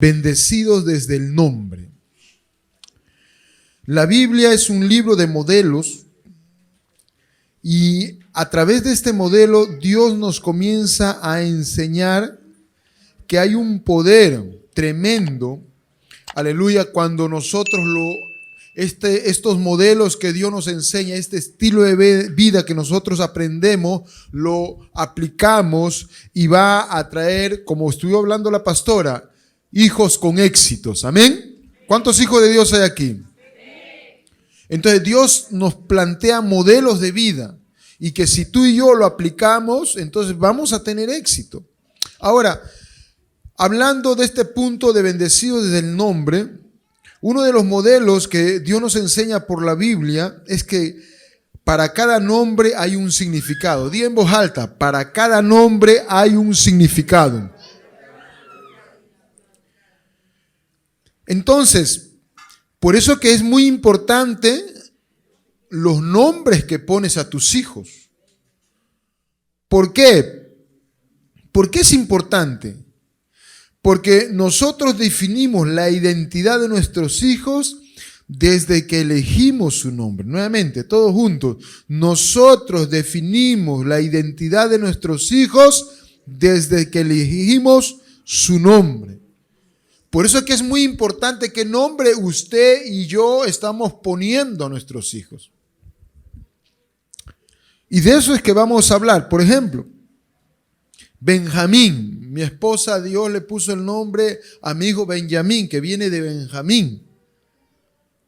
bendecidos desde el nombre. La Biblia es un libro de modelos y a través de este modelo Dios nos comienza a enseñar que hay un poder tremendo, aleluya, cuando nosotros estos modelos que Dios nos enseña, este estilo de vida que nosotros aprendemos, lo aplicamos y va a traer, como estuvo hablando la pastora, hijos con éxitos. Amén. ¿Cuántos hijos de Dios hay aquí? Entonces Dios nos plantea modelos de vida y que si tú y yo lo aplicamos, entonces vamos a tener éxito. Ahora, hablando de este punto de bendecido desde el nombre, uno de los modelos que Dios nos enseña por la Biblia es que para cada nombre hay un significado. Di en voz alta, para cada nombre hay un significado. Entonces, por eso que es muy importante los nombres que pones a tus hijos. ¿Por qué? ¿Por qué es importante? Porque nosotros definimos la identidad de nuestros hijos desde que elegimos su nombre. Nuevamente, todos juntos. Nosotros definimos la identidad de nuestros hijos desde que elegimos su nombre. Por eso es que es muy importante qué nombre usted y yo estamos poniendo a nuestros hijos. Y de eso es que vamos a hablar. Por ejemplo, Benjamín. Mi esposa, Dios le puso el nombre a mi hijo Benjamín, que viene de Benjamín.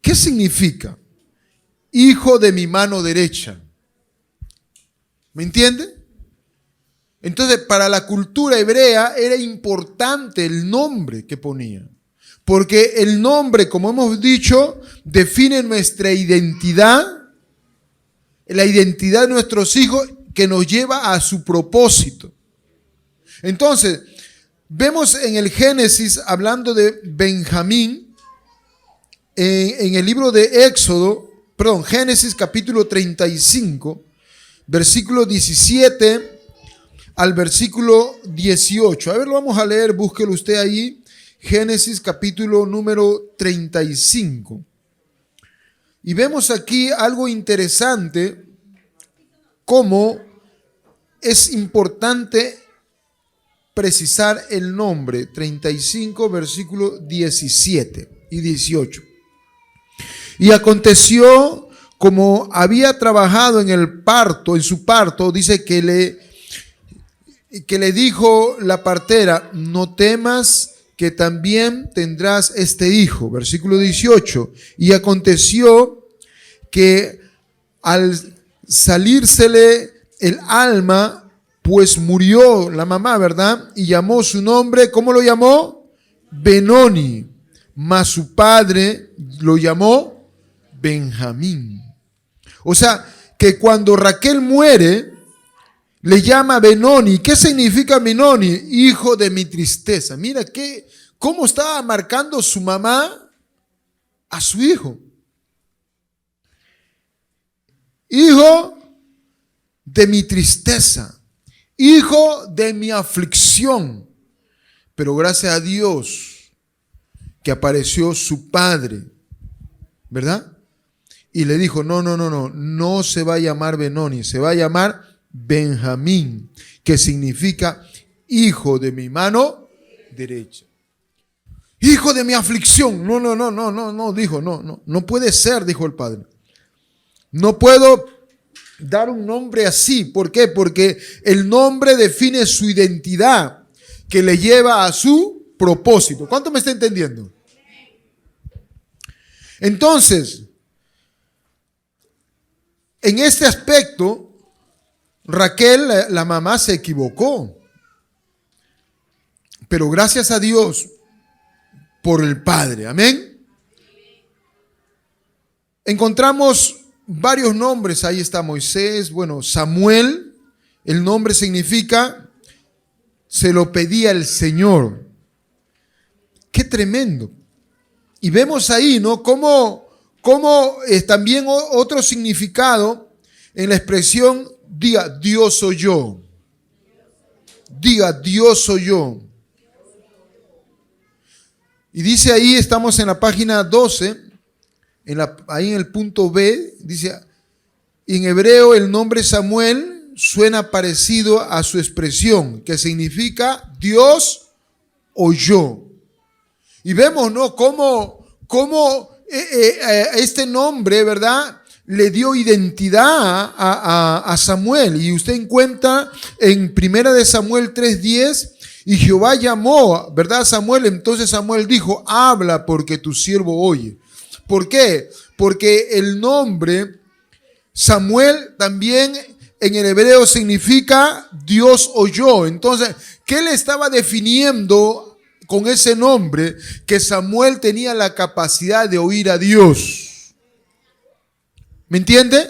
¿Qué significa? Hijo de mi mano derecha. ¿Me entiende? Entonces, para la cultura hebrea era importante el nombre que ponía. Porque el nombre, como hemos dicho, define nuestra identidad, la identidad de nuestros hijos que nos lleva a su propósito. Entonces, vemos en el Génesis, hablando de Benjamín, en el libro de Génesis capítulo 35, versículo 17 al versículo 18. A ver, lo vamos a leer, búsquelo usted ahí. Génesis capítulo número 35. Y vemos aquí algo interesante, cómo es importante precisar el nombre. 35, versículo 17 y 18. Y aconteció, como había trabajado en su parto, dice que le dijo la partera: no temas, que también tendrás este hijo. Versículo 18. Y aconteció que al salírsele el alma, pues murió la mamá, ¿verdad? Y llamó su nombre, ¿cómo lo llamó? Benoni. Mas su padre lo llamó Benjamín. O sea, que cuando Raquel muere, le llama Benoni. ¿Qué significa Benoni? Hijo de mi tristeza. Mira cómo estaba marcando su mamá a su hijo. Hijo de mi tristeza. Hijo de mi aflicción. Pero gracias a Dios que apareció su padre, ¿verdad? Y le dijo: no se va a llamar Benoni, se va a llamar Benjamín, que significa hijo de mi mano derecha. Hijo de mi aflicción. Dijo, no puede ser, dijo el padre. No puedo dar un nombre así. ¿Por qué? Porque el nombre define su identidad, que le lleva a su propósito. ¿Cuánto me está entendiendo? Entonces, en este aspecto, Raquel, la mamá, se equivocó. Pero gracias a Dios por el Padre. Amén. Encontramos varios nombres. Ahí está Moisés. Bueno, Samuel. El nombre significa: se lo pedía el Señor. Qué tremendo. Y vemos ahí, ¿no? Cómo es también otro significado en la expresión: diga, Dios soy yo. Diga, Dios soy yo. Y dice ahí, estamos en la página 12, ahí en el punto B, dice, en hebreo el nombre Samuel suena parecido a su expresión, que significa Dios oyó. Y vemos, ¿no?, cómo este nombre, ¿verdad?, le dio identidad a Samuel. Y usted encuentra en 1 Samuel 3:10, y Jehová llamó, ¿verdad?, a Samuel. Entonces Samuel dijo, habla porque tu siervo oye. ¿Por qué? Porque el nombre Samuel también en el hebreo significa Dios oyó. Entonces, ¿qué le estaba definiendo con ese nombre? Que Samuel tenía la capacidad de oír a Dios. ¿Me entiende?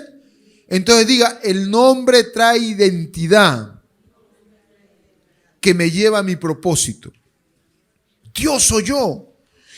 Entonces diga, el nombre trae identidad que me lleva a mi propósito. Dios oyó.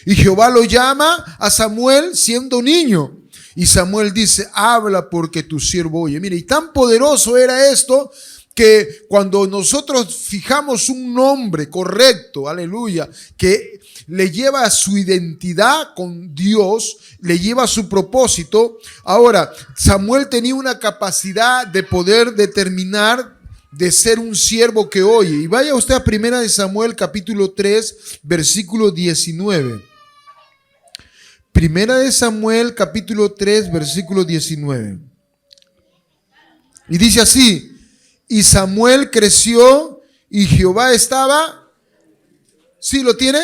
Y Jehová lo llama a Samuel siendo niño. Y Samuel dice, habla porque tu siervo oye. Mire, y tan poderoso era esto que cuando nosotros fijamos un nombre correcto, aleluya, que le lleva a su identidad con Dios, le lleva a su propósito. Ahora, Samuel tenía una capacidad de poder determinar de ser un siervo que oye. Y vaya usted a 1 Samuel capítulo 3, versículo 19. 1 Samuel capítulo 3, versículo 19. Y dice así, y Samuel creció y Jehová estaba, ¿sí lo tiene?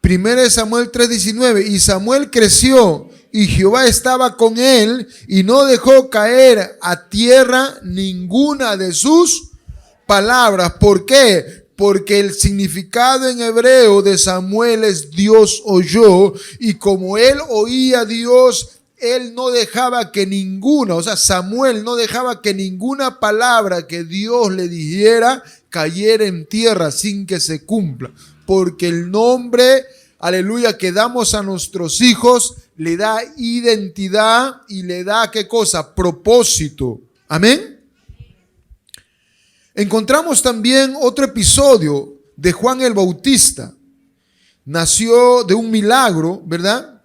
1 Samuel 3, 19. Y Samuel creció y Jehová estaba con él y no dejó caer a tierra ninguna de sus palabras. ¿Por qué? Porque el significado en hebreo de Samuel es Dios oyó, y como él oía a Dios, él no dejaba que ninguna, o sea, Samuel no dejaba que ninguna palabra que Dios le dijera cayera en tierra sin que se cumpla. Porque el nombre, aleluya, que damos a nuestros hijos le da identidad y le da, ¿qué cosa? Propósito. Amén. Encontramos también otro episodio de Juan el Bautista. Nació de un milagro, ¿verdad?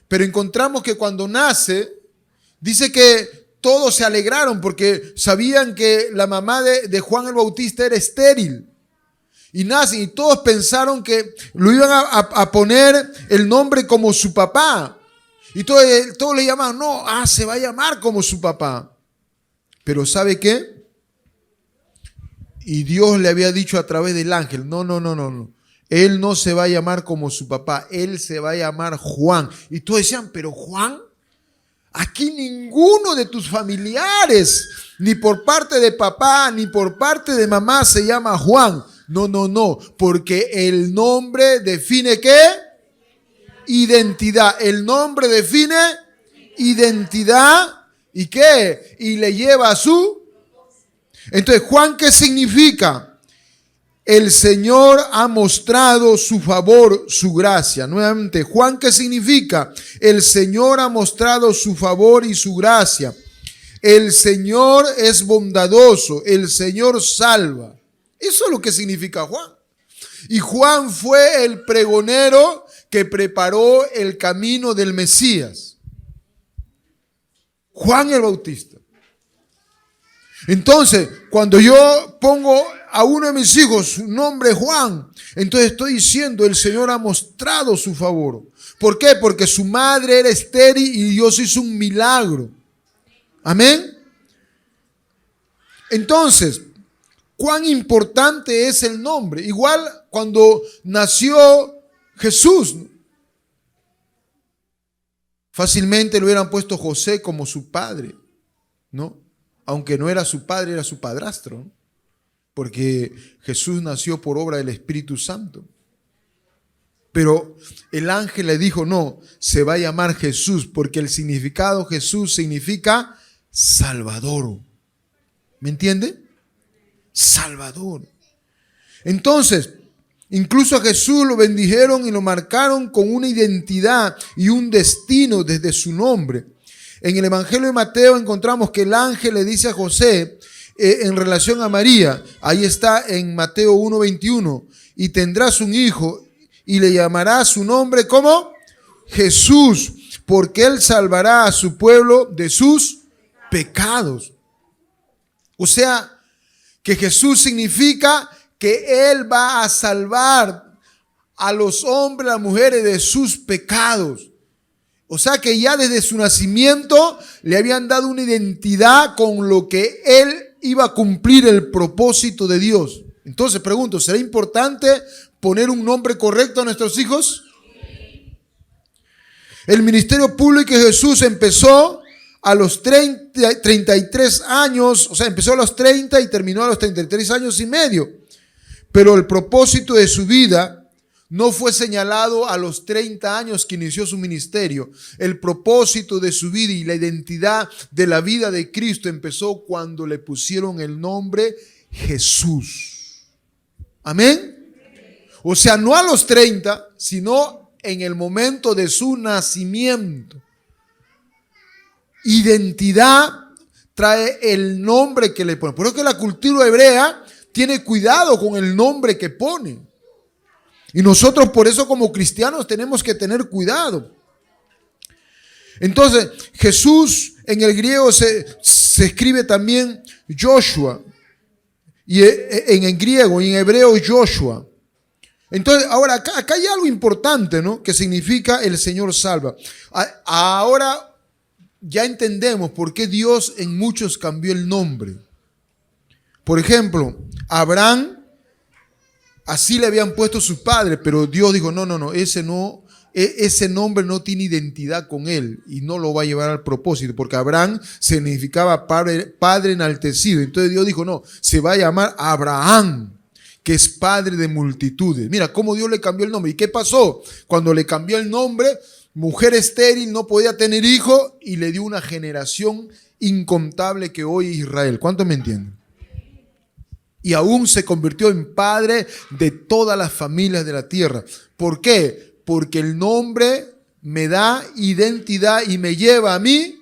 Pero encontramos que cuando nace, dice que todos se alegraron porque sabían que la mamá de Juan el Bautista era estéril. Y nace, y todos pensaron que lo iban a poner el nombre como su papá. Y todos le llamaban, no, se va a llamar como su papá. Pero ¿sabe qué? Y Dios le había dicho a través del ángel, no. Él no se va a llamar como su papá, él se va a llamar Juan. Y todos decían, pero Juan, aquí ninguno de tus familiares, ni por parte de papá, ni por parte de mamá se llama Juan. No, porque el nombre define ¿qué? Identidad. El nombre define identidad y ¿qué? Y le lleva a su... Entonces, Juan, ¿qué significa? El Señor ha mostrado su favor, su gracia. Nuevamente, Juan, ¿qué significa? El Señor ha mostrado su favor y su gracia. El Señor es bondadoso, el Señor salva. Eso es lo que significa Juan. Y Juan fue el pregonero que preparó el camino del Mesías. Juan el Bautista. Entonces, cuando yo pongo a uno de mis hijos su nombre Juan, entonces estoy diciendo, el Señor ha mostrado su favor. ¿Por qué? Porque su madre era estéril y Dios hizo un milagro. Amén. Entonces, ¿cuán importante es el nombre? Igual cuando nació Jesús, fácilmente le hubieran puesto José como su padre, ¿no? Aunque no era su padre, era su padrastro, ¿no? Porque Jesús nació por obra del Espíritu Santo. Pero el ángel le dijo, no, se va a llamar Jesús, porque el significado Jesús significa Salvador. ¿Me entiende? Salvador. Entonces, incluso a Jesús lo bendijeron y lo marcaron con una identidad y un destino desde su nombre. En el Evangelio de Mateo encontramos que el ángel le dice a José en relación a María, ahí está en Mateo 1:21, y tendrás un hijo y le llamará su nombre como Jesús, porque él salvará a su pueblo de sus pecados. O sea, que Jesús significa que él va a salvar a los hombres, a las mujeres de sus pecados. O sea que ya desde su nacimiento le habían dado una identidad con lo que él iba a cumplir el propósito de Dios. Entonces pregunto, ¿será importante poner un nombre correcto a nuestros hijos? El ministerio público de Jesús empezó a los 33 años, o sea, empezó a los 30 y terminó a los 33 años y medio. Pero el propósito de su vida no fue señalado a los 30 años que inició su ministerio. El propósito de su vida y la identidad de la vida de Cristo empezó cuando le pusieron el nombre Jesús. Amén. O sea, no a los 30, sino en el momento de su nacimiento. Identidad trae el nombre que le pone. Por eso que la cultura hebrea tiene cuidado con el nombre que pone. Y nosotros por eso como cristianos tenemos que tener cuidado. Entonces, Jesús en el griego se escribe también Joshua. Y en griego y en hebreo Joshua. Entonces, ahora acá hay algo importante, ¿no? Que significa el Señor salva. Ahora ya entendemos por qué Dios en muchos cambió el nombre. Por ejemplo, Abraham, así le habían puesto sus padres, pero Dios dijo, no, ese nombre no tiene identidad con él y no lo va a llevar al propósito, porque Abraham significaba padre enaltecido. Entonces Dios dijo, no, se va a llamar Abraham, que es padre de multitudes. Mira cómo Dios le cambió el nombre. ¿Y qué pasó? Cuando le cambió el nombre, mujer estéril, no podía tener hijo y le dio una generación incontable que hoy es Israel. ¿Cuántos me entienden? Y aún se convirtió en padre de todas las familias de la tierra. ¿Por qué? Porque el nombre me da identidad y me lleva a mí.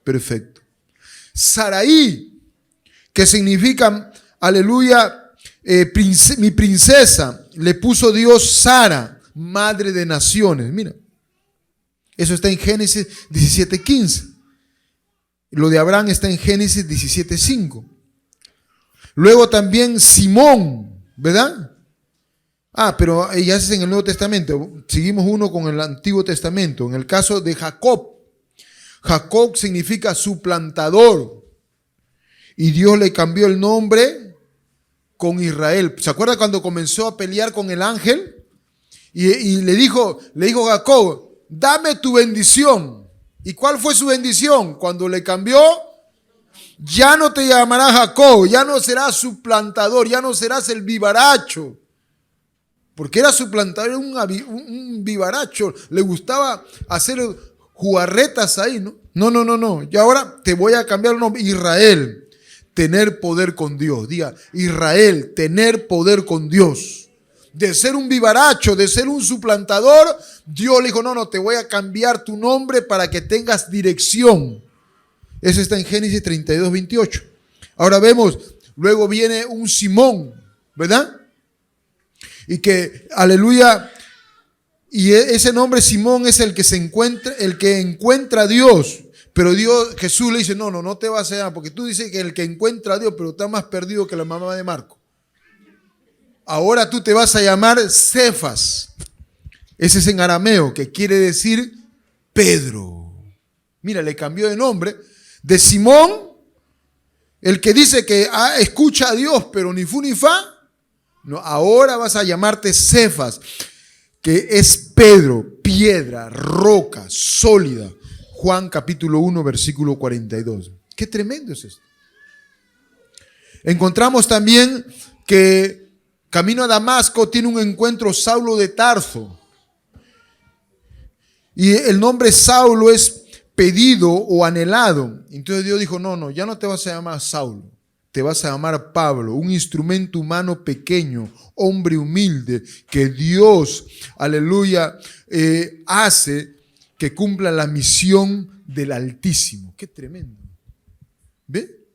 Perfecto. Saraí, que significa, aleluya, mi princesa, le puso Dios Sara, madre de naciones. Mira, eso está en Génesis 17:15. Lo de Abraham está en Génesis 17:5. Luego también Simón, ¿verdad? Pero ya es en el Nuevo Testamento. Seguimos uno con el Antiguo Testamento. En el caso de Jacob. Jacob significa suplantador. Y Dios le cambió el nombre con Israel. ¿Se acuerda cuando comenzó a pelear con el ángel? Y le dijo Jacob, dame tu bendición. ¿Y cuál fue su bendición? Cuando le cambió, ya no te llamarás Jacob, ya no serás suplantador, ya no serás el vivaracho. Porque era suplantador, era un vivaracho. Le gustaba hacer jugarretas ahí, ¿no? No. Y ahora te voy a cambiar el nombre. Israel, tener poder con Dios. Diga, Israel, tener poder con Dios. De ser un vivaracho, de ser un suplantador, Dios le dijo, no, te voy a cambiar tu nombre para que tengas dirección. Eso está en Génesis 32:28. Ahora vemos, luego viene un Simón, ¿verdad? Y que, aleluya, y ese nombre Simón es el que encuentra a Dios. Pero Jesús le dice, no te vas a llamar, porque tú dices que el que encuentra a Dios, pero está más perdido que la mamá de Marco. Ahora tú te vas a llamar Cefas. Ese es en arameo, que quiere decir Pedro. Mira, le cambió de nombre. De Simón, el que dice que escucha a Dios, pero ni fu ni fa. No, ahora vas a llamarte Cefas, que es Pedro, piedra, roca, sólida. Juan capítulo 1, versículo 42. Qué tremendo es esto. Encontramos también que camino a Damasco tiene un encuentro Saulo de Tarso. Y el nombre Saulo es pedido o anhelado. Entonces Dios dijo, no, ya no te vas a llamar Saulo, te vas a llamar Pablo, un instrumento humano pequeño, hombre humilde, que Dios, aleluya, hace que cumpla la misión del Altísimo. Qué tremendo. ¿Ve?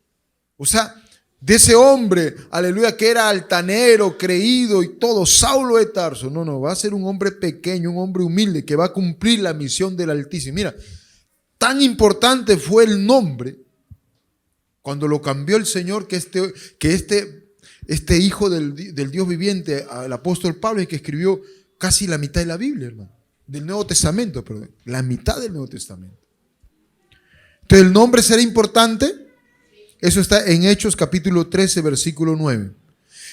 O sea, de ese hombre, aleluya, que era altanero, creído y todo, Saulo de Tarso. No, va a ser un hombre pequeño, un hombre humilde que va a cumplir la misión del Altísimo. Mira, tan importante fue el nombre cuando lo cambió el Señor, que este hijo del Dios viviente, el apóstol Pablo, es que escribió casi la mitad de la Biblia, hermano, del Nuevo Testamento, perdón, la mitad del Nuevo Testamento. Entonces, ¿el nombre será importante? Eso está en Hechos capítulo 13, versículo 9.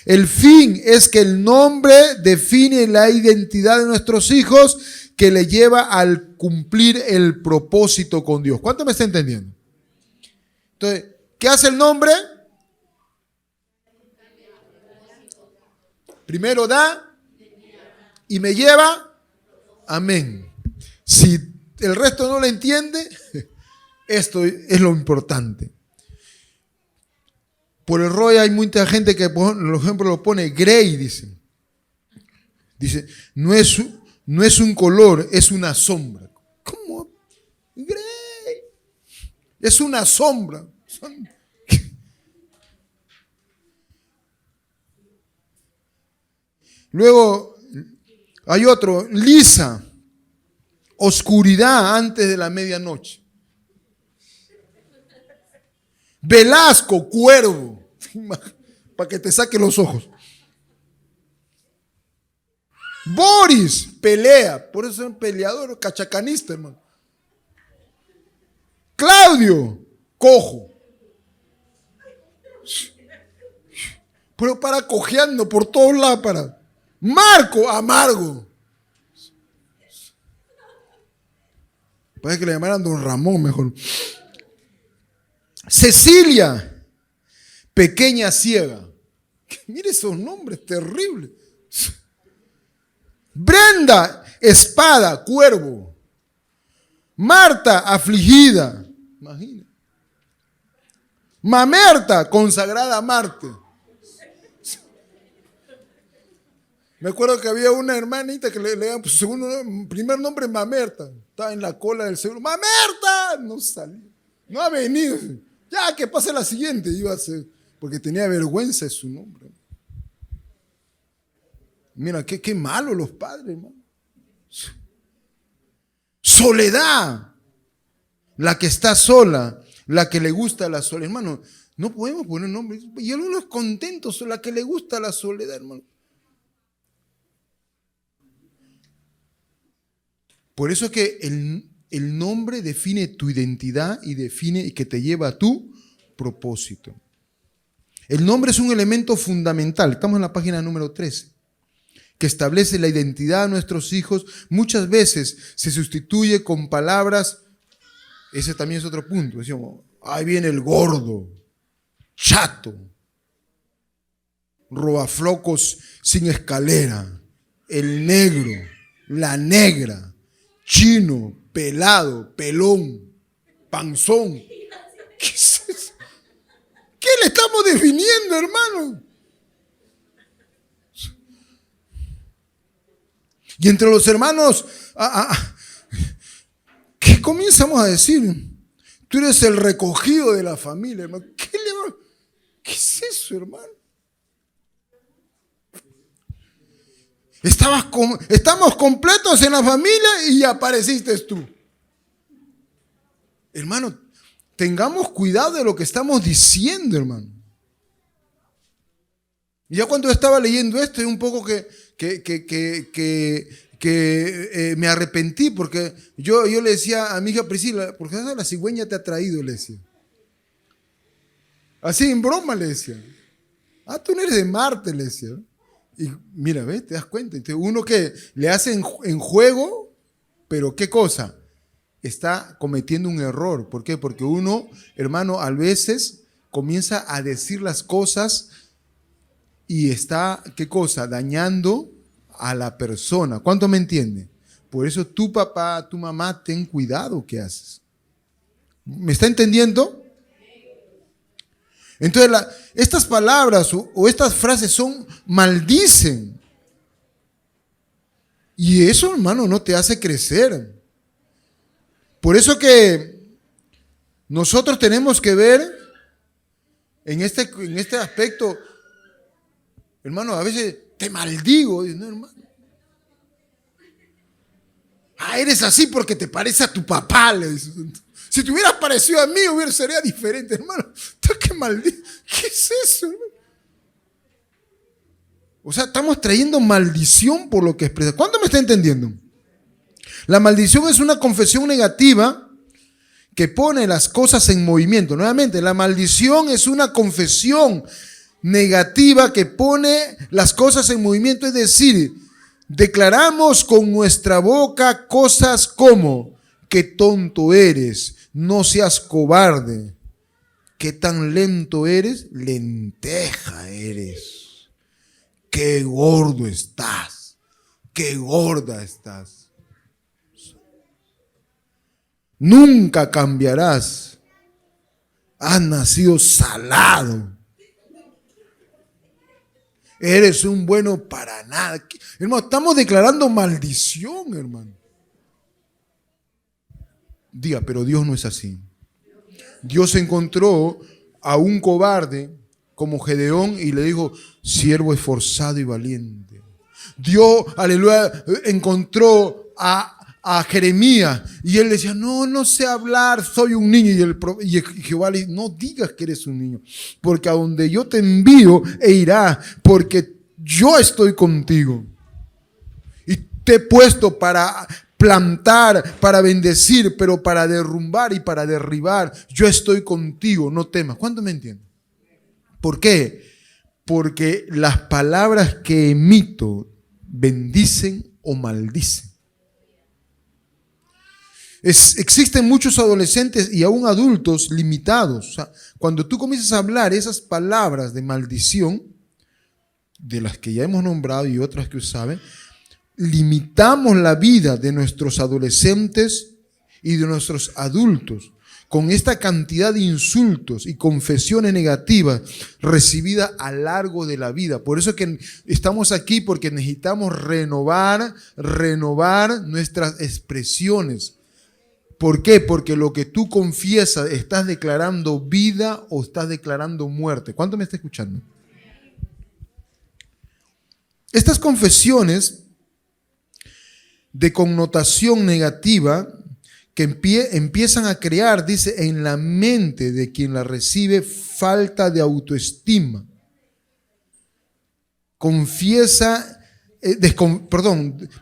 El fin es que el nombre define la identidad de nuestros hijos, que le lleva al cumplir el propósito con Dios. ¿Cuánto me está entendiendo? Entonces, ¿qué hace el nombre? Primero da y me lleva. Amén. Si el resto no lo entiende, esto es lo importante. Por el rollo hay mucha gente que, por ejemplo, lo pone gray, dice. Dice, no es un color, es una sombra. ¿Cómo? Gray. Es una sombra. Luego hay otro, lisa, oscuridad antes de la medianoche. Velasco, cuervo, para que te saque los ojos. Boris, pelea, por eso es un peleador, cachacanista, hermano. Claudio, cojo. Pero para cojeando por todos lados para. Marco, amargo. Parece que le llamaran Don Ramón mejor. Cecilia, pequeña ciega. Mire esos nombres terribles. Brenda, espada, cuervo. Marta, afligida. Imagina. Mamerta, consagrada a Marte. Me acuerdo que había una hermanita que le daban su primer nombre Mamerta. Estaba en la cola del seguro. ¡Mamerta! No salió. No ha venido. Ya, que pase la siguiente. Iba a ser, porque tenía vergüenza de su nombre. Mira, qué malo los padres, hermano. Soledad. La que está sola. La que le gusta la soledad. Hermano, no podemos poner nombre. Y algunos contentos. La que le gusta la soledad, hermano. Por eso es que el nombre define tu identidad y define y que te lleva a tu propósito. El nombre es un elemento fundamental. Estamos en la página número 13, que establece la identidad de nuestros hijos. Muchas veces se sustituye con palabras. Ese también es otro punto. Decimos, ahí viene el gordo, chato, robaflocos sin escalera, el negro, la negra, chino, pelado, pelón, panzón. ¿Qué es eso? ¿Qué le estamos definiendo, hermano? Y entre los hermanos, ¿qué comenzamos a decir? Tú eres el recogido de la familia, hermano. ¿Qué es eso, hermano? Estamos completos en la familia y apareciste tú. Hermano, tengamos cuidado de lo que estamos diciendo, hermano. Y ya cuando estaba leyendo esto, un poco que me arrepentí, porque yo le decía a mi hija Priscila, ¿por qué la cigüeña te ha traído? Le decía. Así en broma le decía. Tú no eres de Marte, le decía. Y mira, ¿ves? ¿Te das cuenta? Entonces, uno que le hace en juego, pero ¿qué cosa? Está cometiendo un error. ¿Por qué? Porque uno, hermano, a veces comienza a decir las cosas y está, ¿qué cosa? Dañando a la persona. ¿Cuánto me entiende? Por eso tu papá, tu mamá, ten cuidado qué haces. ¿Me está entendiendo? Entonces, estas palabras o estas frases maldicen. Y eso, hermano, no te hace crecer. Por eso que nosotros tenemos que ver en este aspecto, hermano, a veces te maldigo. No, hermano. Eres así porque te parece a tu papá. Si te hubieras parecido a mí, sería diferente, hermano. ¿Qué maldito? ¿Qué es eso, hermano? O sea, estamos trayendo maldición por lo que expresa. ¿Cuánto me está entendiendo? La maldición es una confesión negativa que pone las cosas en movimiento. Nuevamente, la maldición es una confesión negativa que pone las cosas en movimiento. Es decir, declaramos con nuestra boca cosas como: qué tonto eres, no seas cobarde, qué tan lento eres, lenteja eres. Qué gordo estás, qué gorda estás. Nunca cambiarás. Has nacido salado. Eres un bueno para nada. Hermano, estamos declarando maldición, hermano. Diga, pero Dios no es así. Dios encontró a un cobarde como Gedeón y le dijo: siervo esforzado y valiente. Dios, aleluya, encontró a Jeremías y él decía: no sé hablar, soy un niño. Y Jehová le dijo: no digas que eres un niño, porque a donde yo te envío irás, porque yo estoy contigo. Y te he puesto para plantar, para bendecir, pero para derrumbar y para derribar. Yo estoy contigo, no temas. ¿Cuánto me entienden? ¿Por qué? Porque las palabras que emito bendicen o maldicen. Existen muchos adolescentes y aún adultos limitados. O sea, cuando tú comienzas a hablar esas palabras de maldición, de las que ya hemos nombrado y otras que ustedes saben, limitamos la vida de nuestros adolescentes y de nuestros adultos con esta cantidad de insultos y confesiones negativas recibidas a lo largo de la vida. Por eso que estamos aquí, porque necesitamos renovar nuestras expresiones. ¿Por qué? Porque lo que tú confiesas, ¿estás declarando vida o estás declarando muerte? ¿Cuánto me está escuchando? Estas confesiones de connotación negativa que empiezan a crear, dice, en la mente de quien la recibe falta de autoestima.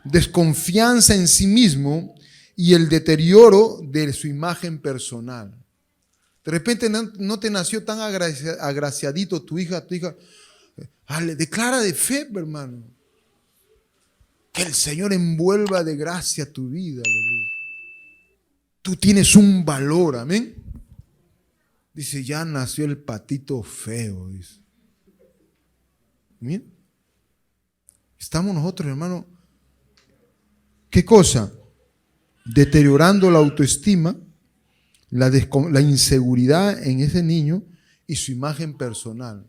Desconfianza en sí mismo y el deterioro de su imagen personal. De repente no te nació tan agraciadito tu hija. Declara de fe, hermano. Que el Señor envuelva de gracia tu vida. Aleluya. Tú tienes un valor, amén. Dice: ya nació el patito feo. Dice. Miren. Estamos nosotros, hermano. ¿Qué cosa? Deteriorando la autoestima, la inseguridad en ese niño y su imagen personal.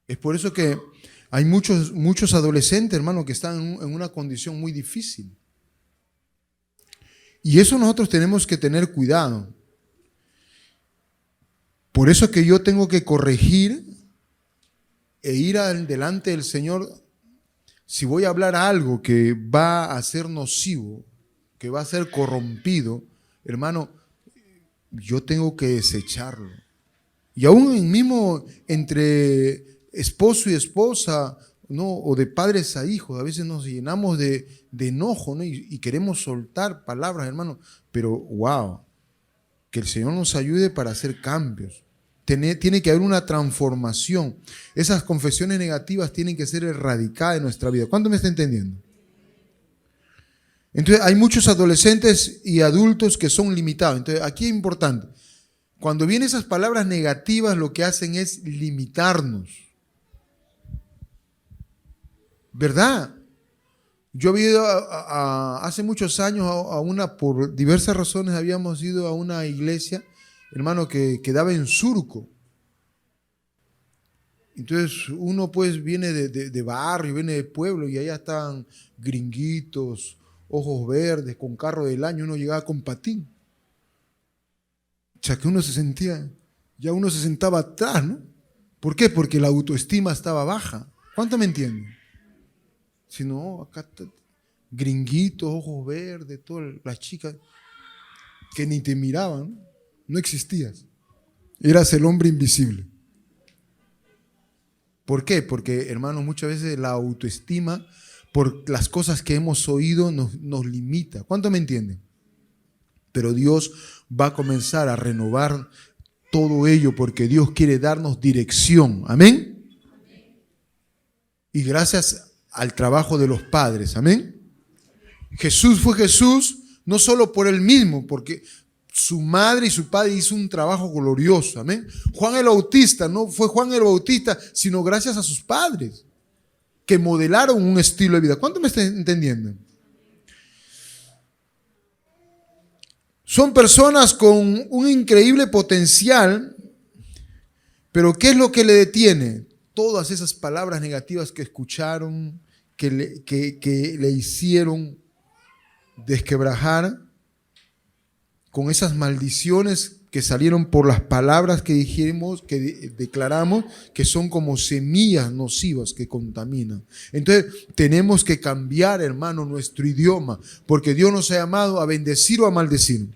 Es por eso que hay muchos adolescentes, hermano, que están en una condición muy difícil. Y eso nosotros tenemos que tener cuidado. Por eso que yo tengo que corregir e ir delante del Señor. Si voy a hablar algo que va a ser nocivo, que va a ser corrompido, hermano, yo tengo que desecharlo. Y aún mismo entre esposo y esposa, ¿no? O de padres a hijos, a veces nos llenamos de enojo, ¿no? y queremos soltar palabras, hermano, pero wow, que el Señor nos ayude para hacer cambios. Tiene que haber una transformación. Esas confesiones negativas tienen que ser erradicadas de nuestra vida. ¿Cuánto me está entendiendo? Entonces hay muchos adolescentes y adultos que son limitados. Entonces aquí es importante, cuando vienen esas palabras negativas, lo que hacen es limitarnos. ¿Verdad? Yo había ido hace muchos años por diversas razones habíamos ido a una iglesia, hermano, que quedaba en Surco. Entonces uno pues viene de barrio, viene de pueblo y allá estaban gringuitos, ojos verdes, con carro del año, uno llegaba con patín. O sea que uno se sentía, ya uno se sentaba atrás, ¿no? ¿Por qué? Porque la autoestima estaba baja. ¿Cuánto me entienden? Si no, acá gringuitos, ojos verdes, todas las chicas que ni te miraban, ¿no? No existías. Eras el hombre invisible. ¿Por qué? Porque, hermanos, muchas veces la autoestima, por las cosas que hemos oído, nos limita. ¿Cuánto me entienden? Pero Dios va a comenzar a renovar todo ello porque Dios quiere darnos dirección. ¿Amén? Y gracias al trabajo de los padres. ¿Amén? Jesús fue Jesús no solo por él mismo, porque su madre y su padre hizo un trabajo glorioso. ¿Amén? Juan el Bautista no fue Juan el Bautista, sino gracias a sus padres que modelaron un estilo de vida. ¿Cuánto me están entendiendo? Son personas con un increíble potencial, pero ¿qué es lo que le detiene? Todas esas palabras negativas que escucharon, que le hicieron desquebrajar, con esas maldiciones que salieron por las palabras que dijimos, que declaramos, que son como semillas nocivas que contaminan. Entonces tenemos que cambiar, hermano, nuestro idioma, porque Dios nos ha llamado a bendecir o a maldecir.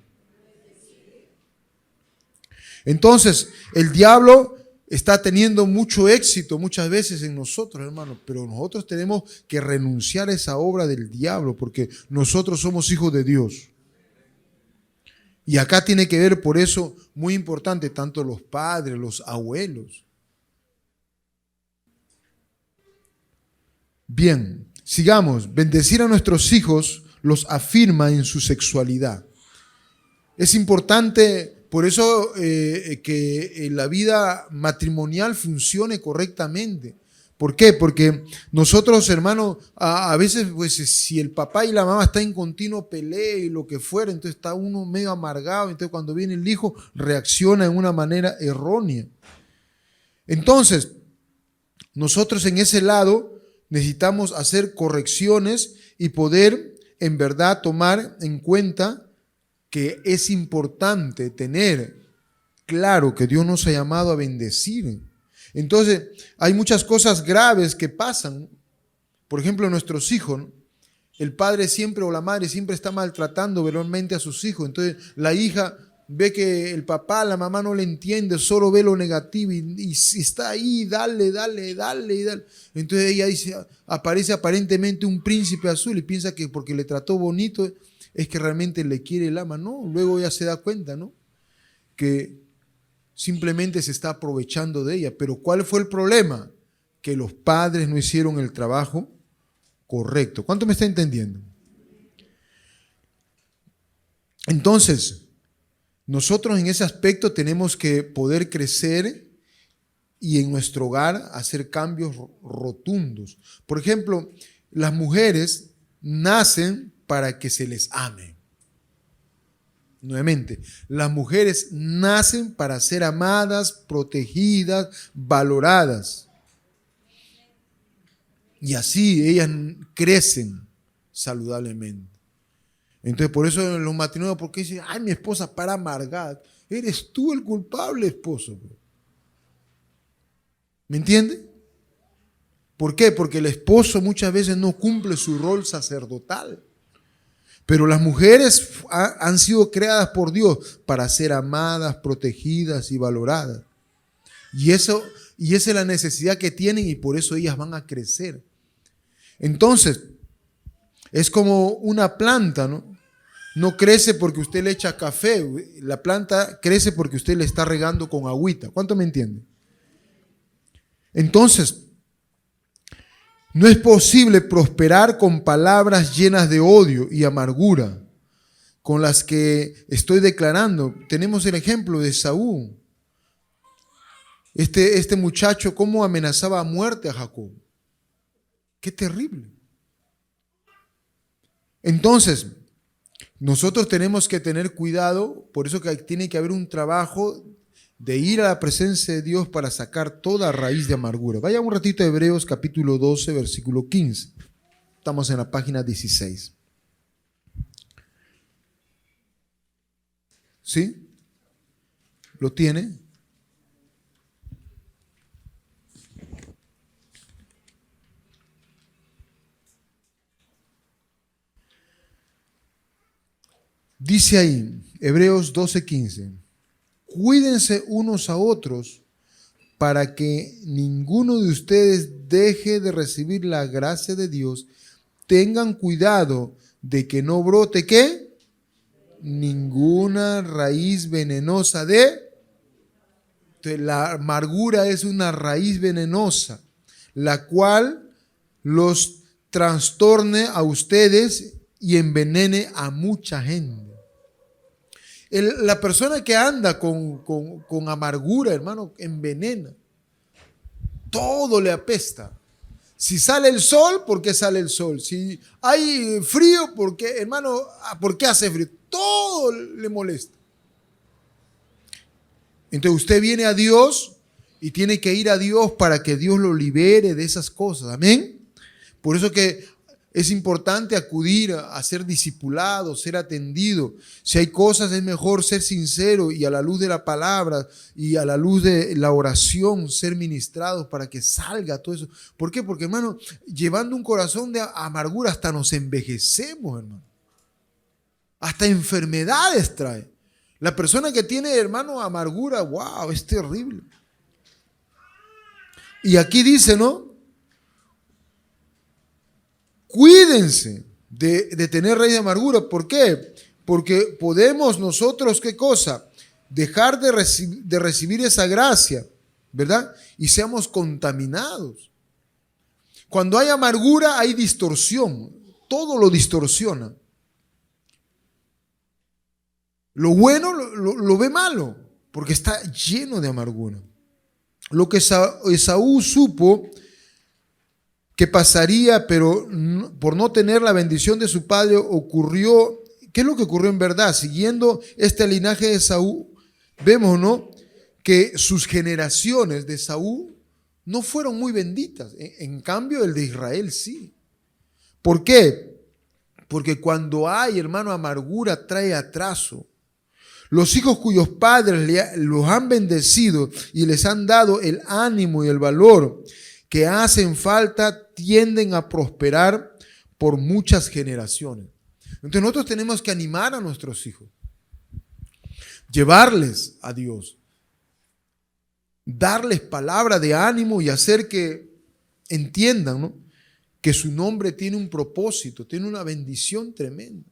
Entonces el diablo está teniendo mucho éxito muchas veces en nosotros, hermano, pero nosotros tenemos que renunciar a esa obra del diablo, porque nosotros somos hijos de Dios. Y acá tiene que ver, por eso, muy importante, tanto los padres, los abuelos. Bien, sigamos. Bendecir a nuestros hijos los afirma en su sexualidad. Es importante, por eso, que la vida matrimonial funcione correctamente. ¿Por qué? Porque nosotros, hermanos, a veces, pues, si el papá y la mamá están en continuo pelea y lo que fuera, entonces está uno medio amargado, entonces cuando viene el hijo reacciona de una manera errónea. Entonces, nosotros en ese lado necesitamos hacer correcciones y poder en verdad tomar en cuenta que es importante tener claro que Dios nos ha llamado a bendecir. Entonces, hay muchas cosas graves que pasan. Por ejemplo, nuestros hijos, ¿no? El padre siempre o la madre siempre está maltratando verbalmente a sus hijos. Entonces, la hija ve que el papá, la mamá no le entiende, solo ve lo negativo y está ahí, dale. Entonces ella dice, aparece aparentemente un príncipe azul y piensa que porque le trató bonito es que realmente le quiere, el ama. No, luego ella se da cuenta, ¿no? Que simplemente se está aprovechando de ella. Pero ¿cuál fue el problema? Que los padres no hicieron el trabajo correcto. ¿Cuánto me está entendiendo? Entonces, nosotros en ese aspecto tenemos que poder crecer y en nuestro hogar hacer cambios rotundos. Por ejemplo, las mujeres nacen para que se les ame. Nuevamente, las mujeres nacen para ser amadas, protegidas, valoradas. Y así ellas crecen saludablemente. Entonces, por eso en los matrimonios, porque dicen, ay, mi esposa para amargada. Eres tú el culpable, esposo. ¿Me entiende? ¿Por qué? Porque el esposo muchas veces no cumple su rol sacerdotal. Pero las mujeres han sido creadas por Dios para ser amadas, protegidas y valoradas. Y esa es la necesidad que tienen y por eso ellas van a crecer. Entonces, es como una planta, ¿no? No crece porque usted le echa café. La planta crece porque usted le está regando con agüita. ¿Cuánto me entiende? Entonces, no es posible prosperar con palabras llenas de odio y amargura, con las que estoy declarando. Tenemos el ejemplo de Saúl. Este muchacho, cómo amenazaba a muerte a Jacob. Qué terrible. Entonces, nosotros tenemos que tener cuidado, por eso que tiene que haber un trabajo de ir a la presencia de Dios para sacar toda raíz de amargura. Vaya un ratito a Hebreos capítulo 12, versículo 15. Estamos en la página 16. ¿Sí? ¿Lo tiene? Dice ahí, Hebreos 12:15, cuídense unos a otros para que ninguno de ustedes deje de recibir la gracia de Dios. Tengan cuidado de que no brote, ¿qué? Ninguna raíz venenosa de... Entonces, la amargura es una raíz venenosa, la cual los trastorne a ustedes y envenene a mucha gente. La persona que anda con amargura, hermano, envenena. Todo le apesta. Si sale el sol, ¿por qué sale el sol? Si hay frío, ¿por qué, hermano? ¿Por qué hace frío? Todo le molesta. Entonces usted viene a Dios y tiene que ir a Dios para que Dios lo libere de esas cosas. Amén. Por eso que es importante acudir a ser discipulado, ser atendido. Si hay cosas, es mejor ser sincero y a la luz de la palabra y a la luz de la oración ser ministrados para que salga todo eso. ¿Por qué? Porque, hermano, llevando un corazón de amargura hasta nos envejecemos, hermano. Hasta enfermedades trae. La persona que tiene, hermano, amargura, wow, es terrible. Y aquí dice, ¿no? Cuídense de tener raíz de amargura. ¿Por qué? Porque podemos nosotros, ¿qué cosa? Dejar de recibir esa gracia, ¿verdad? Y seamos contaminados. Cuando hay amargura hay distorsión. Todo lo distorsiona. Lo bueno lo ve malo, porque está lleno de amargura. Lo que Esaú supo que pasaría, pero por no tener la bendición de su padre ocurrió. ¿Qué es lo que ocurrió en verdad? Siguiendo este linaje de Esaú, vemos, ¿no?, que sus generaciones de Esaú no fueron muy benditas. En cambio, el de Israel sí. ¿Por qué? Porque cuando hay, hermano, amargura trae atraso. Los hijos cuyos padres los han bendecido y les han dado el ánimo y el valor que hacen falta, tienden a prosperar por muchas generaciones. Entonces nosotros tenemos que animar a nuestros hijos, llevarles a Dios, darles palabra de ánimo y hacer que entiendan, ¿no?, que su nombre tiene un propósito, tiene una bendición tremenda.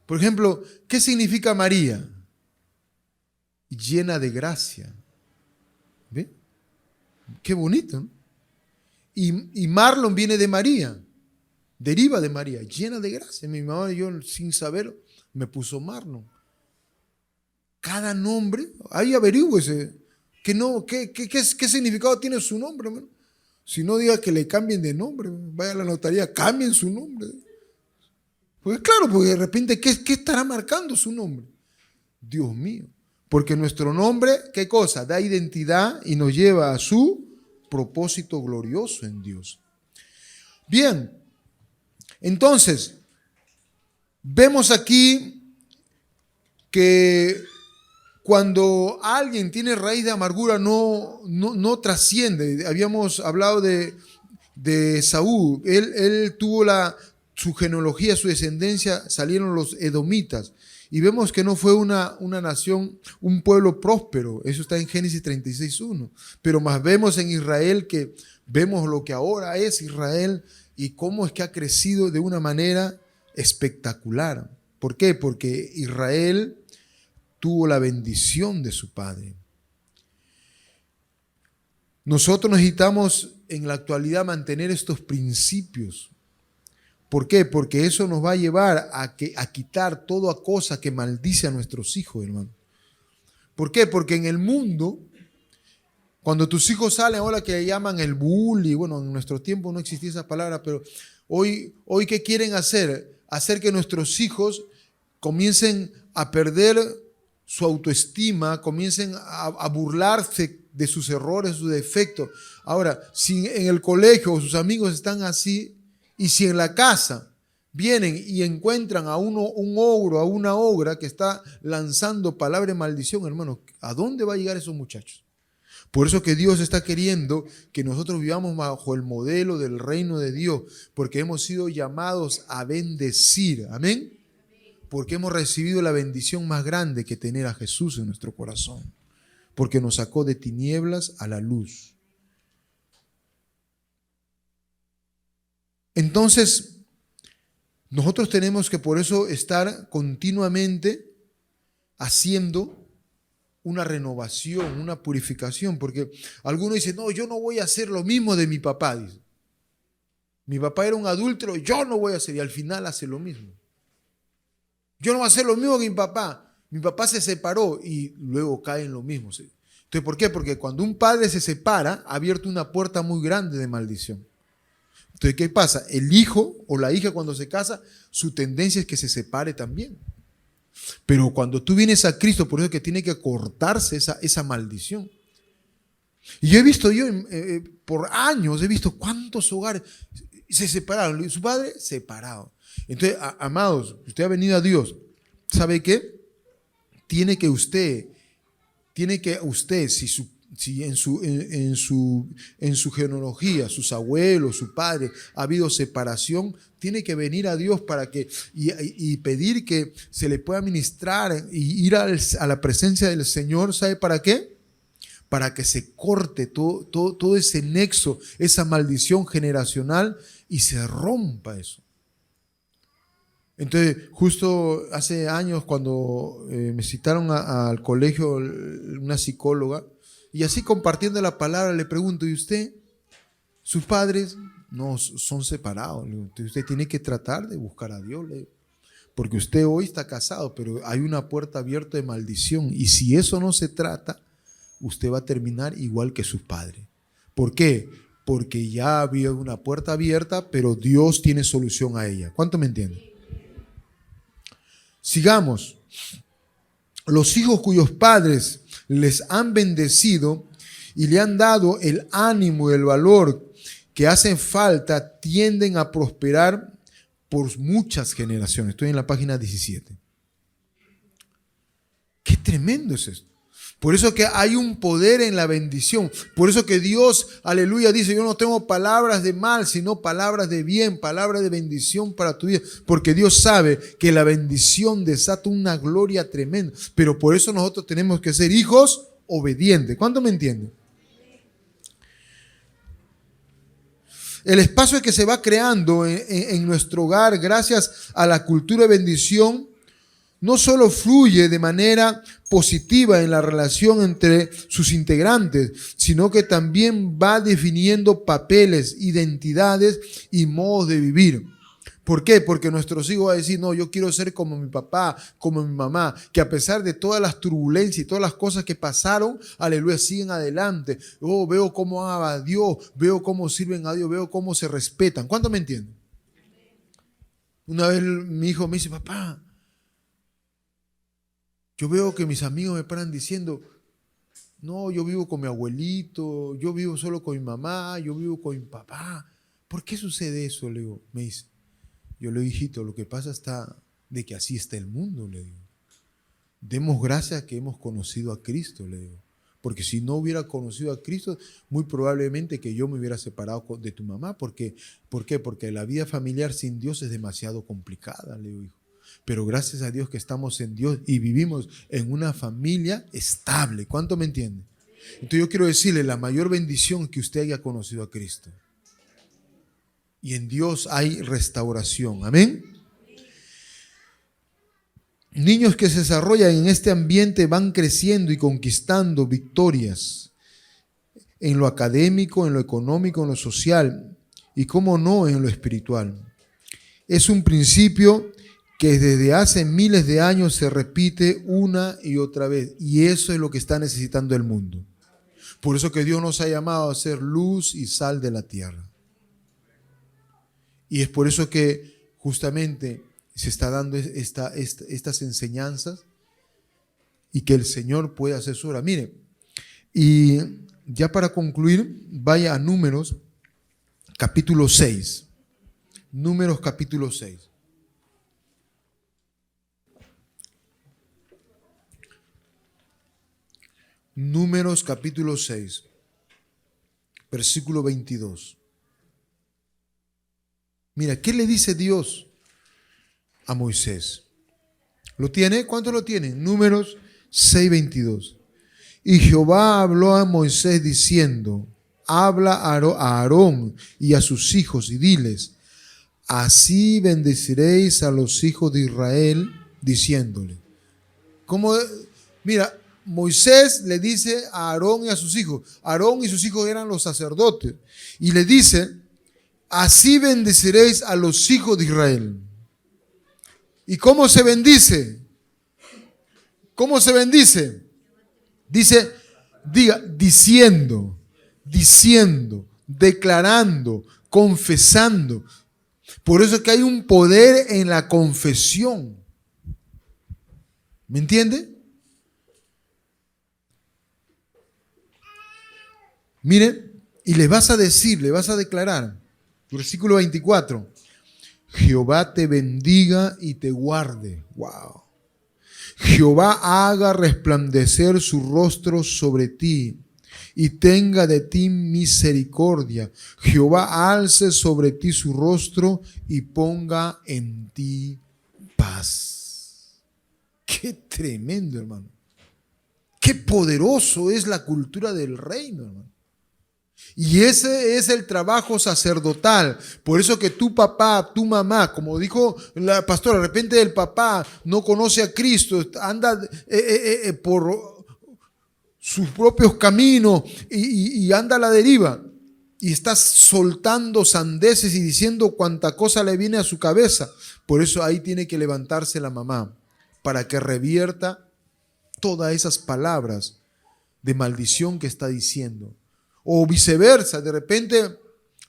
Por ejemplo, ¿qué significa María? Llena de gracia. ¿Ve? Qué bonito, ¿no? Y Marlon viene de María, deriva de María, llena de gracia. Mi mamá y yo, sin saber, me puso Marlon. Cada nombre, ahí averigüese, ¿qué significado tiene su nombre, hermano? Si no, diga que le cambien de nombre, vaya a la notaría, cambien su nombre. Pues claro, porque de repente, ¿qué estará marcando su nombre? Dios mío, porque nuestro nombre, ¿qué cosa? Da identidad y nos lleva a su propósito glorioso en Dios. Bien, entonces, vemos aquí que cuando alguien tiene raíz de amargura no trasciende. Habíamos hablado de Saúl. Él tuvo su genealogía, su descendencia, salieron los edomitas. Y vemos que no fue una nación, un pueblo próspero. Eso está en Génesis 36:1. Pero más vemos en Israel que vemos lo que ahora es Israel y cómo es que ha crecido de una manera espectacular. ¿Por qué? Porque Israel tuvo la bendición de su padre. Nosotros necesitamos en la actualidad mantener estos principios. ¿Por qué? Porque eso nos va a llevar a quitar toda cosa que maldice a nuestros hijos, hermano. ¿Por qué? Porque en el mundo, cuando tus hijos salen, ahora que le llaman el bully, bueno, en nuestro tiempo no existía esa palabra, pero hoy ¿qué quieren hacer? Hacer que nuestros hijos comiencen a perder su autoestima, comiencen a burlarse de sus errores, sus defectos. Ahora, si en el colegio sus amigos están así, y si en la casa vienen y encuentran a un ogro, a una ogra que está lanzando palabra de maldición, hermano, ¿a dónde va a llegar esos muchachos? Por eso que Dios está queriendo que nosotros vivamos bajo el modelo del reino de Dios, porque hemos sido llamados a bendecir. Amén. Porque hemos recibido la bendición más grande que tener a Jesús en nuestro corazón. Porque nos sacó de tinieblas a la luz. Entonces, nosotros tenemos que por eso estar continuamente haciendo una renovación, una purificación, porque algunos dicen, no, yo no voy a hacer lo mismo de mi papá. Dice. Mi papá era un adúltero, yo no voy a hacer, y al final hace lo mismo. Yo no voy a hacer lo mismo que mi papá. Mi papá se separó y luego cae en lo mismo. Entonces, ¿por qué? Porque cuando un padre se separa, ha abierto una puerta muy grande de maldición. Entonces, ¿qué pasa? El hijo o la hija cuando se casa, su tendencia es que se separe también. Pero cuando tú vienes a Cristo, por eso es que tiene que cortarse esa maldición. Y yo he visto, por años, he visto cuántos hogares se separaron. Y su padre, separado. Entonces, amados, usted ha venido a Dios. ¿Sabe qué? Tiene que usted, si en su genealogía, sus abuelos, su padre, ha habido separación, tiene que venir a Dios y pedir que se le pueda ministrar y ir a la presencia del Señor. ¿Sabe para qué? Para que se corte todo ese nexo, esa maldición generacional y se rompa eso. Entonces, justo hace años cuando me citaron al colegio una psicóloga, y así compartiendo la palabra le pregunto, ¿y usted? ¿Sus padres? No, son separados. Entonces usted tiene que tratar de buscar a Dios, porque usted hoy está casado, pero hay una puerta abierta de maldición, y si eso no se trata, usted va a terminar igual que sus padres. ¿Por qué? Porque ya había una puerta abierta, pero Dios tiene solución a ella. ¿Cuánto me entienden? Sigamos. Los hijos cuyos padres les han bendecido y le han dado el ánimo y el valor que hacen falta, tienden a prosperar por muchas generaciones. Estoy en la página 17. Qué tremendo es esto. Por eso que hay un poder en la bendición. Por eso que Dios, aleluya, dice, yo no tengo palabras de mal, sino palabras de bien, palabras de bendición para tu vida. Porque Dios sabe que la bendición desata una gloria tremenda. Pero por eso nosotros tenemos que ser hijos obedientes. ¿Cuánto me entienden? El espacio que se va creando en nuestro hogar gracias a la cultura de bendición no solo fluye de manera positiva en la relación entre sus integrantes, sino que también va definiendo papeles, identidades y modos de vivir. ¿Por qué? Porque nuestros hijos van a decir, no, yo quiero ser como mi papá, como mi mamá, que a pesar de todas las turbulencias y todas las cosas que pasaron, aleluya, siguen adelante. Oh, veo cómo aman a Dios, veo cómo sirven a Dios, veo cómo se respetan. ¿Cuánto me entienden? Una vez mi hijo me dice, papá, yo veo que mis amigos me paran diciendo, no, yo vivo con mi abuelito, yo vivo solo con mi mamá, yo vivo con mi papá. ¿Por qué sucede eso? Le digo, me dice. Yo le digo, hijito, lo que pasa está de que así está el mundo, le digo. Demos gracias que hemos conocido a Cristo, le digo. Porque si no hubiera conocido a Cristo, muy probablemente que yo me hubiera separado de tu mamá. ¿Por qué? Porque la vida familiar sin Dios es demasiado complicada, le digo, hijo. Pero gracias a Dios que estamos en Dios y vivimos en una familia estable. ¿Cuánto me entiende? Entonces yo quiero decirle, la mayor bendición que usted haya conocido a Cristo. Y en Dios hay restauración. Amén. Niños que se desarrollan en este ambiente van creciendo y conquistando victorias en lo académico, en lo económico, en lo social y, cómo no, en lo espiritual. Es un principio que desde hace miles de años se repite una y otra vez. Y eso es lo que está necesitando el mundo. Por eso que Dios nos ha llamado a ser luz y sal de la tierra. Y es por eso que justamente se está dando estas enseñanzas y que el Señor puede hacer su obra. Mire, y ya para concluir, vaya a Números capítulo 6. Números capítulo 6. Números capítulo 6, versículo 22. Mira, ¿qué le dice Dios a Moisés? ¿Lo tiene? ¿Cuántos lo tienen? Números 6:22. Y Jehová habló a Moisés diciendo, habla a Aarón y a sus hijos y diles, así bendeciréis a los hijos de Israel, diciéndole. Como, mira, Moisés le dice a Aarón y a sus hijos. Aarón y sus hijos eran los sacerdotes. Y le dice, así bendeciréis a los hijos de Israel. ¿Y cómo se bendice? ¿Cómo se bendice? Dice, diciendo, declarando, confesando. Por eso es que hay un poder en la confesión. ¿Me entiende? Miren, y le vas a decir, le vas a declarar, versículo 24, Jehová te bendiga y te guarde. Wow. Jehová haga resplandecer su rostro sobre ti y tenga de ti misericordia. Jehová alce sobre ti su rostro y ponga en ti paz. Qué tremendo, hermano. Qué poderoso es la cultura del reino, hermano. Y ese es el trabajo sacerdotal. Por eso que tu papá, tu mamá, como dijo la pastora, de repente el papá no conoce a Cristo, anda por sus propios caminos y anda a la deriva. Y está soltando sandeces y diciendo cuánta cosa le viene a su cabeza. Por eso ahí tiene que levantarse la mamá para que revierta todas esas palabras de maldición que está diciendo. O viceversa, de repente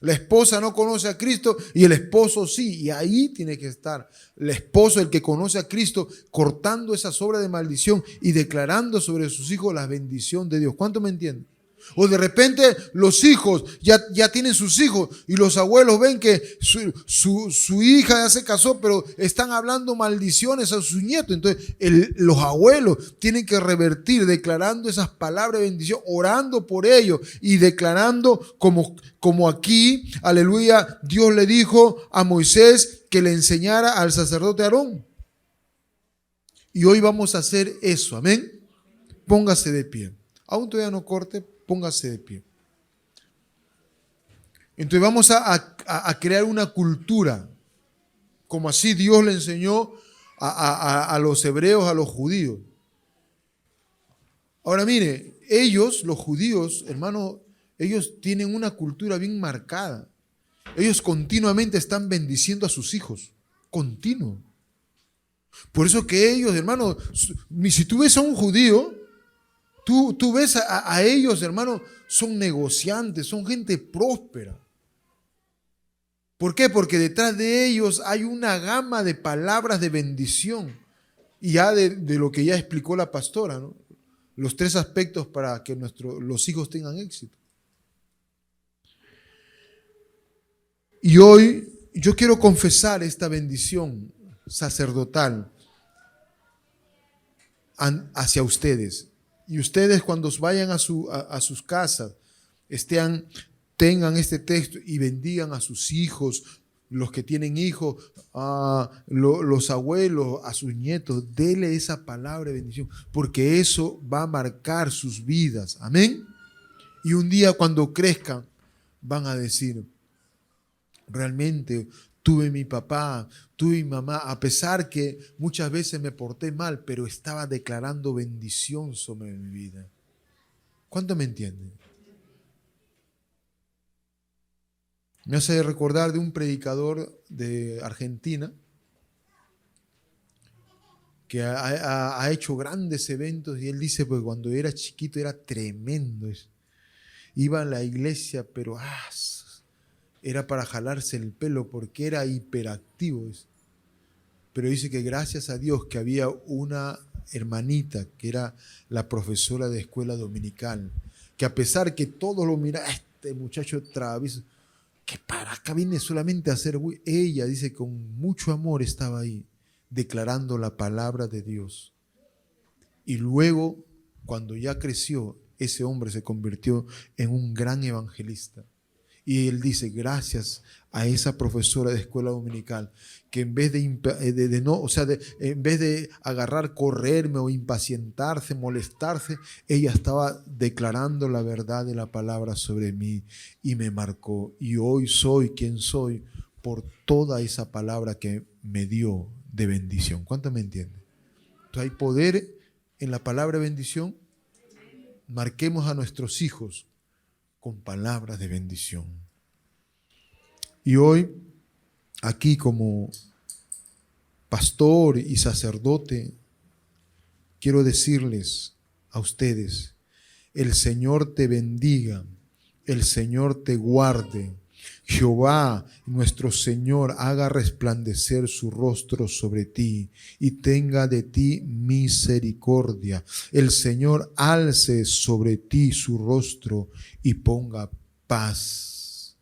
la esposa no conoce a Cristo y el esposo sí, y ahí tiene que estar el esposo, el que conoce a Cristo, cortando esas obras de maldición y declarando sobre sus hijos la bendición de Dios. ¿Cuánto me entienden? O de repente los hijos ya tienen sus hijos y los abuelos ven que su hija ya se casó, pero están hablando maldiciones a sus nietos. Entonces los abuelos tienen que revertir declarando esas palabras de bendición, orando por ellos y declarando como aquí, aleluya, Dios le dijo a Moisés que le enseñara al sacerdote Aarón. Y hoy vamos a hacer eso, amén. Póngase de pie. Aún todavía no corte, póngase de pie. Entonces vamos a crear una cultura, como así Dios le enseñó a los hebreos, a los judíos. Ahora mire, ellos, los judíos, hermano, ellos tienen una cultura bien marcada. Ellos continuamente están bendiciendo a sus hijos, continuo. Por eso que ellos, hermano, si tú ves a un judío, Tú ves a ellos, hermano, son negociantes, son gente próspera. ¿Por qué? Porque detrás de ellos hay una gama de palabras de bendición. Y ya de lo que ya explicó la pastora, ¿no? Los 3 aspectos para que los hijos tengan éxito. Y hoy yo quiero confesar esta bendición sacerdotal hacia ustedes. Y ustedes cuando vayan a sus casas, tengan este texto y bendigan a sus hijos, los que tienen hijos, los abuelos, a sus nietos. Dele esa palabra de bendición, porque eso va a marcar sus vidas. Amén. Y un día cuando crezcan, van a decir, realmente tuve mi papá, tuve mi mamá, a pesar que muchas veces me porté mal, pero estaba declarando bendición sobre mi vida. ¿Cuánto me entienden? Me hace recordar de un predicador de Argentina que ha hecho grandes eventos y él dice, pues cuando era chiquito era tremendo. Iba a la iglesia, pero era para jalarse el pelo porque era hiperactivo. Pero dice que gracias a Dios que había una hermanita que era la profesora de escuela dominical, que a pesar que todos lo miraban, este muchacho travieso, que para acá viene solamente a hacer, ella dice con mucho amor estaba ahí declarando la palabra de Dios. Y luego, cuando ya creció, ese hombre se convirtió en un gran evangelista. Y él dice, gracias a esa profesora de escuela dominical, que en vez en vez de agarrar, correrme o impacientarse, molestarse, ella estaba declarando la verdad de la palabra sobre mí y me marcó. Y hoy soy quien soy por toda esa palabra que me dio de bendición. ¿Cuánto me entienden? Entonces hay poder en la palabra de bendición. Marquemos a nuestros hijos con palabras de bendición. Y hoy, aquí como pastor y sacerdote, quiero decirles a ustedes, el Señor te bendiga, el Señor te guarde. Jehová, nuestro Señor, haga resplandecer su rostro sobre ti y tenga de ti misericordia. El Señor alce sobre ti su rostro y ponga paz.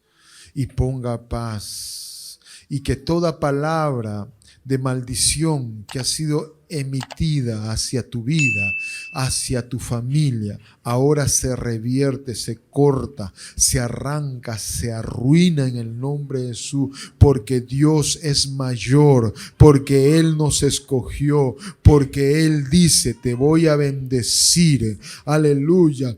Y ponga paz. Y que toda palabra de maldición que ha sido emitida hacia tu vida, hacia tu familia, ahora se revierte, se corta, se arranca, se arruina en el nombre de Jesús, porque Dios es mayor, porque Él nos escogió, porque Él dice, te voy a bendecir, aleluya.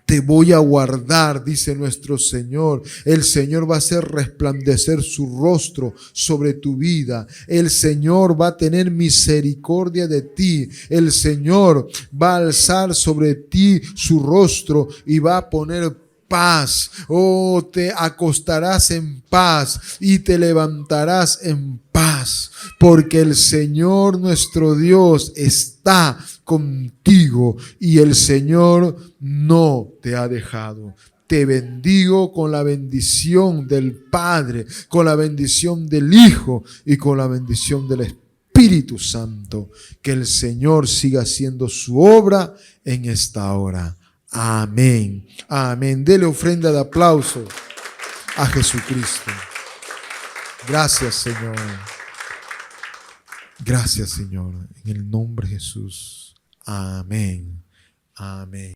Te voy a guardar, dice nuestro Señor. El Señor va a hacer resplandecer su rostro sobre tu vida. El Señor va a tener misericordia de ti. El Señor va a alzar sobre ti su rostro y va a poner paz. Oh, te acostarás en paz y te levantarás en paz, porque el Señor nuestro Dios está contigo y el Señor no te ha dejado. Te bendigo con la bendición del Padre, con la bendición del Hijo y con la bendición del Espíritu Santo. Que el Señor siga haciendo su obra en esta hora. Amén. Amén. Dele ofrenda de aplauso a Jesucristo. Gracias, Señor. Gracias, Señor. En el nombre de Jesús. Amén. Amén.